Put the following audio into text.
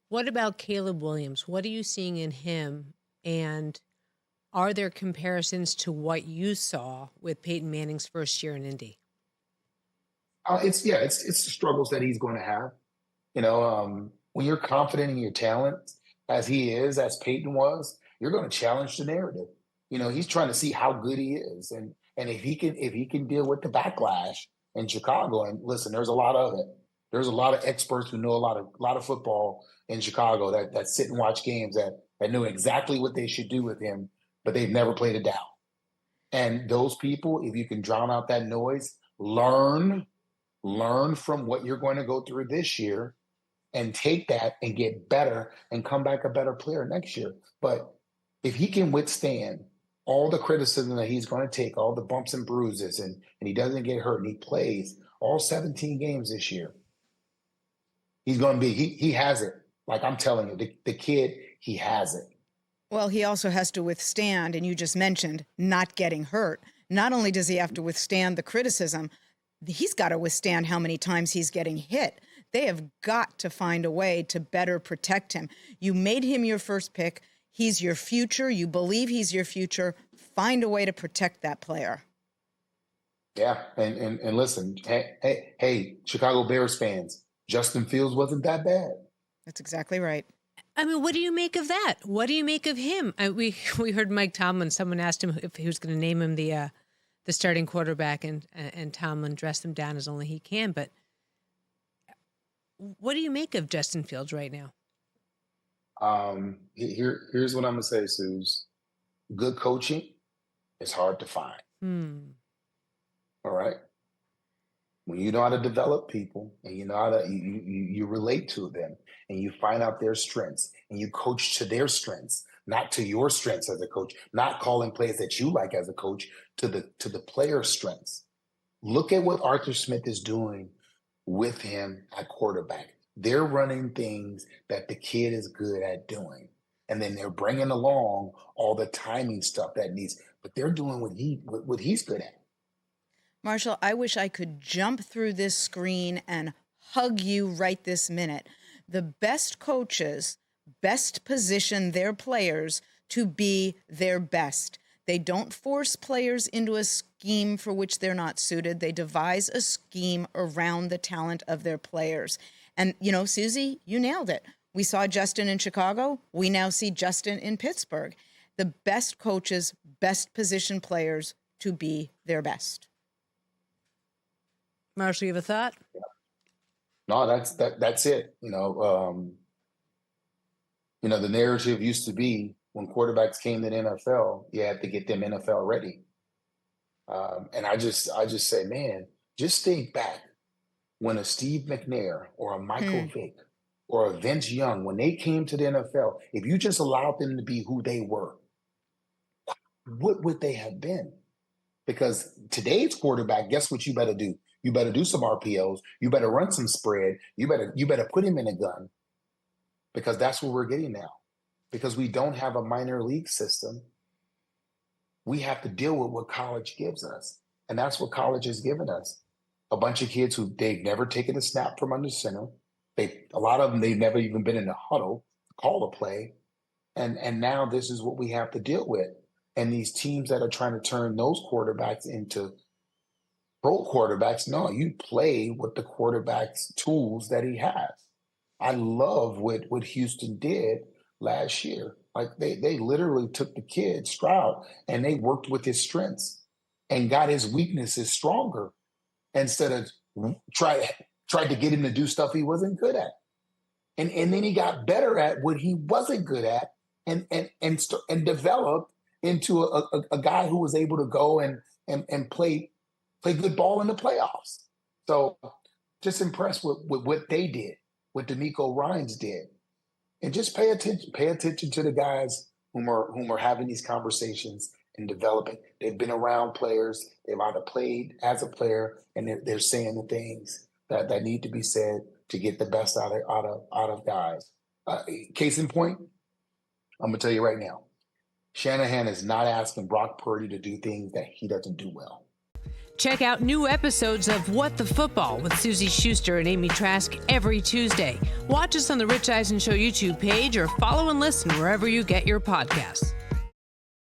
What about Caleb Williams? What are you seeing in him? And are there comparisons to what you saw with Peyton Manning's first year in Indy? It's the struggles that he's going to have. When you're confident in your talent, as he is, as Peyton was, you're going to challenge the narrative. He's trying to see how good he is, and if he can deal with the backlash in Chicago. And listen, there's a lot of it. There's a lot of experts who know a lot of football in Chicago that sit and watch games that know exactly what they should do with him, but they've never played it down. And those people, if you can drown out that noise, learn from what you're going to go through this year and take that and get better and come back a better player next year. But if he can withstand all the criticism that he's going to take, all the bumps and bruises, and he doesn't get hurt and he plays all 17 games this year, he's going to he has it. Like I'm telling you, the kid, he has it. Well, he also has to withstand, and you just mentioned not getting hurt. Not only does he have to withstand the criticism, he's got to withstand how many times he's getting hit. They have got to find a way to better protect him. You made him your first pick. He's your future. You believe he's your future. Find a way to protect that player. Yeah, and listen, hey, Chicago Bears fans, Justin Fields wasn't that bad. That's exactly right. I mean, what do you make of that? What do you make of him? We heard Mike Tomlin. Someone asked him if he was going to name him the starting quarterback, and Tomlin dressed him down as only he can. But what do you make of Justin Fields right now? Here's what I'm gonna say, Suze. Good coaching is hard to find. All right. When you know how to develop people and you know how to you relate to them and you find out their strengths and you coach to their strengths, not to your strengths as a coach, not calling plays that you like as a coach, to the player's strengths. Look at what Arthur Smith is doing with him at quarterback. They're running things that the kid is good at doing. And then they're bringing along all the timing stuff that needs, but they're doing what he's good at. Marshall, I wish I could jump through this screen and hug you right this minute. The best coaches best position their players to be their best. They don't force players into a scheme for which they're not suited. They devise a scheme around the talent of their players. And, Suzy, you nailed it. We saw Justin in Chicago. We now see Justin in Pittsburgh. The best coaches best position players to be their best. Marshall, you have a thought? No, that's it. The narrative used to be when quarterbacks came to the NFL, you had to get them NFL ready. And I just say, man, just think back when a Steve McNair or a Michael Vick or a Vince Young, when they came to the NFL, if you just allowed them to be who they were, what would they have been? Because today's quarterback, guess what you better do? You better do some RPOs. You better run some spread. You better put him in a gun, because that's what we're getting now. Because we don't have a minor league system, we have to deal with what college gives us. And that's what college has given us. A bunch of kids who they've never taken a snap from under center. A lot of them, they've never even been in a huddle to call a play. And now this is what we have to deal with. And these teams that are trying to turn those quarterbacks into pro quarterbacks, no, you play with the quarterback's tools that he has. I love what Houston did last year. Like they literally took the kid Stroud and they worked with his strengths and got his weaknesses stronger instead of tried to get him to do stuff he wasn't good at. And then he got better at what he wasn't good at and developed into a guy who was able to go and play good ball in the playoffs. So just impressed with what they did, what D'Amico Ryans did. And just pay attention to the guys whom are having these conversations and developing. They've been around players. They've either played as a player, and they're saying the things that need to be said to get the best out of guys. Case in point, I'm gonna tell you right now, Shanahan is not asking Brock Purdy to do things that he doesn't do well. Check out new episodes of What the Football with Suzy Shuster and Amy Trask every Tuesday. Watch us on the Rich Eisen Show YouTube page or follow and listen wherever you get your podcasts.